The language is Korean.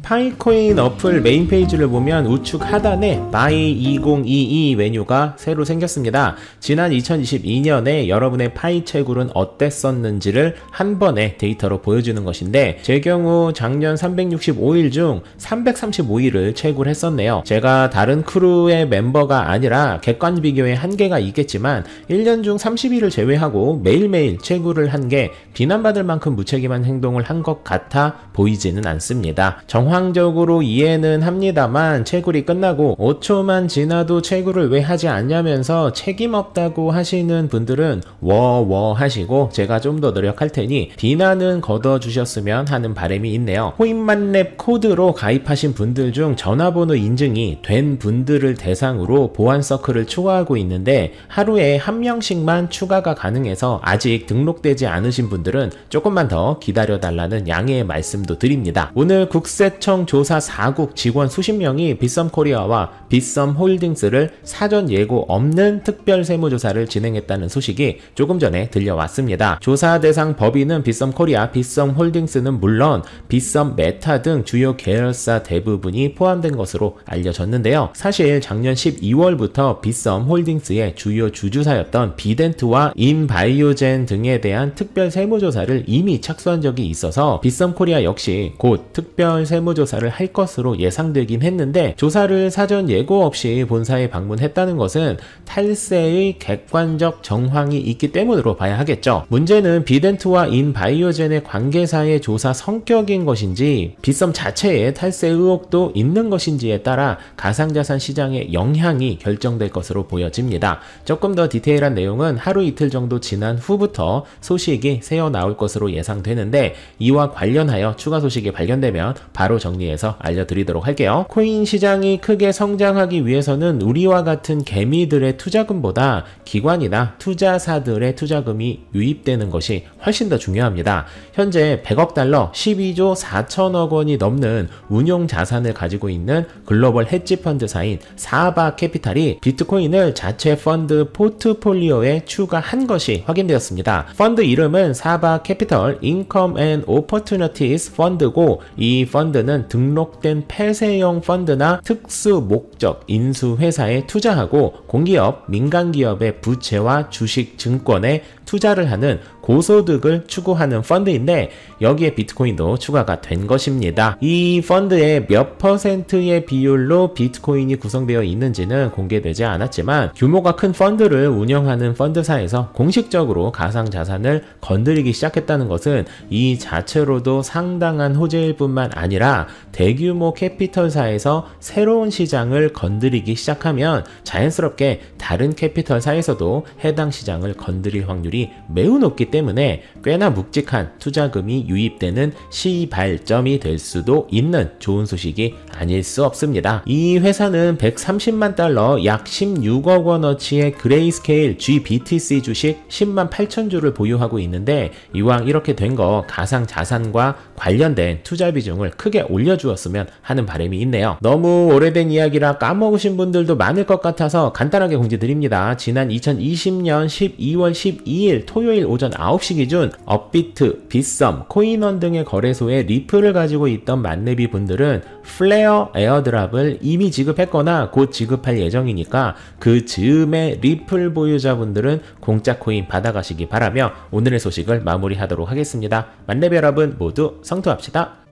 파이코인 어플 메인 페이지를 보면 우측 하단에 Buy 2022 메뉴가 새로 생겼습니다. 지난 2022년에 여러분의 파이 채굴은 어땠었는지를 한 번에 데이터로 보여주는 것인데, 제 경우 작년 365일 중 335일을 채굴했었네요. 제가 다른 크루의 멤버가 아니라 객관 비교에 한계가 있겠지만 1년 중 30일을 제외하고 매일매일 채굴을 한 게 비난받을 만큼 무책임한 행동을 한 것 같아 보이지는 않습니다. 정황적으로 이해는 합니다만 채굴이 끝나고 5초만 지나도 채굴을 왜 하지 않냐면서 책임 없다고 하시는 분들은 워워 하시고, 제가 좀 더 노력할 테니 비난은 걷어 주셨으면 하는 바람이 있네요. 코인만렙 코드로 가입하신 분들 중 전화번호 인증이 된 분들을 대상으로 보안 서클을 추가하고 있는데, 하루에 한 명씩만 추가가 가능해서 아직 등록되지 않으신 분들은 조금만 더 기다려 달라는 양해의 말씀도 드립니다. 오늘 국세청 조사 4국 직원 수십 명이 빗썸코리아와 빗썸홀딩스를 사전 예고 없는 특별 세무조사를 진행했다는 소식이 조금 전에 들려왔습니다. 조사 대상 법인은 빗썸코리아, 빗썸홀딩스는 물론 빗썸메타 등 주요 계열사 대부분이 포함된 것으로 알려졌는데요. 사실 작년 12월부터 빗썸홀딩스의 주요 주주사였던 비덴트와 인바이오젠 등에 대한 특별 세무조사를 이미 착수한 적이 있어서 빗썸코리아 역시 곧 특별 세무조사를 할 것으로 예상되긴 했는데, 조사를 사전 예고 없이 본사에 방문했다는 것은 탈세의 객관적 정황이 있기 때문으로 봐야 하겠죠. 문제는 비덴트와 인바이오젠의 관계사의 조사 성격인 것인지, 빗썸 자체에 탈세 의혹도 있는 것인지에 따라 가상자산 시장의 영향이 결정될 것으로 보여집니다. 조금 더 디테일한 내용은 하루 이틀 정도 지난 후부터 소식이 새어 나올 것으로 예상되는데, 이와 관련하여 추가 소식이 발견되면 바로 정리해서 알려드리도록 할게요. 코인 시장이 크게 성장하기 위해서는 우리와 같은 개미들의 투자금보다 기관이나 투자사들의 투자금이 유입되는 것이 훨씬 더 중요합니다. 현재 100억 달러 12조 4천억 원이 넘는 운용 자산을 가지고 있는 글로벌 헤지 펀드사인 사바 캐피탈이 비트코인을 자체 펀드 포트폴리오에 추가한 것이 확인되었습니다. 펀드 이름은 사바 캐피털 인컴 앤 오퍼튜니티스 펀드고, 이 펀드는 등록된 폐쇄형 펀드나 특수 목적 인수회사에 투자하고 공기업, 민간기업의 부채와 주식, 증권에 투자를 하는 고소득을 추구하는 펀드인데, 여기에 비트코인도 추가가 된 것입니다. 이 펀드의 몇 퍼센트의 비율로 비트코인이 구성되어 있는지는 공개되지 않았지만, 규모가 큰 펀드를 운영하는 펀드사에서 공식적으로 가상자산을 건드리기 시작했다는 것은 이 자체로도 상당한 호재일 뿐만 아니라, 대규모 캐피털사에서 새로운 시장을 건드리기 시작하면 자연스럽게 다른 캐피털사에서도 해당 시장을 건드릴 확률이 매우 높기 때문에 꽤나 묵직한 투자금이 유입되는 시발점이 될 수도 있는 좋은 소식이 아닐 수 없습니다. 이 회사는 130만 달러 약 16억 원어치의 그레이스케일 GBTC 주식 10만 8천 주를 보유하고 있는데, 이왕 이렇게 된 거 가상자산과 관련된 투자 비중을 크게 올려주었으면 하는 바람이 있네요. 너무 오래된 이야기라 까먹으신 분들도 많을 것 같아서 간단하게 공지드립니다. 지난 2020년 12월 12일 토요일 오전 9시 기준 업비트, 빗썸, 코인원 등의 거래소에 리플을 가지고 있던 만렙이 분들은 플레어 에어드랍을 이미 지급했거나 곧 지급할 예정이니까 그 즈음에 리플 보유자분들은 공짜 코인 받아가시기 바라며 오늘의 소식을 마무리하도록 하겠습니다. 만렙 여러분 모두 성투합시다.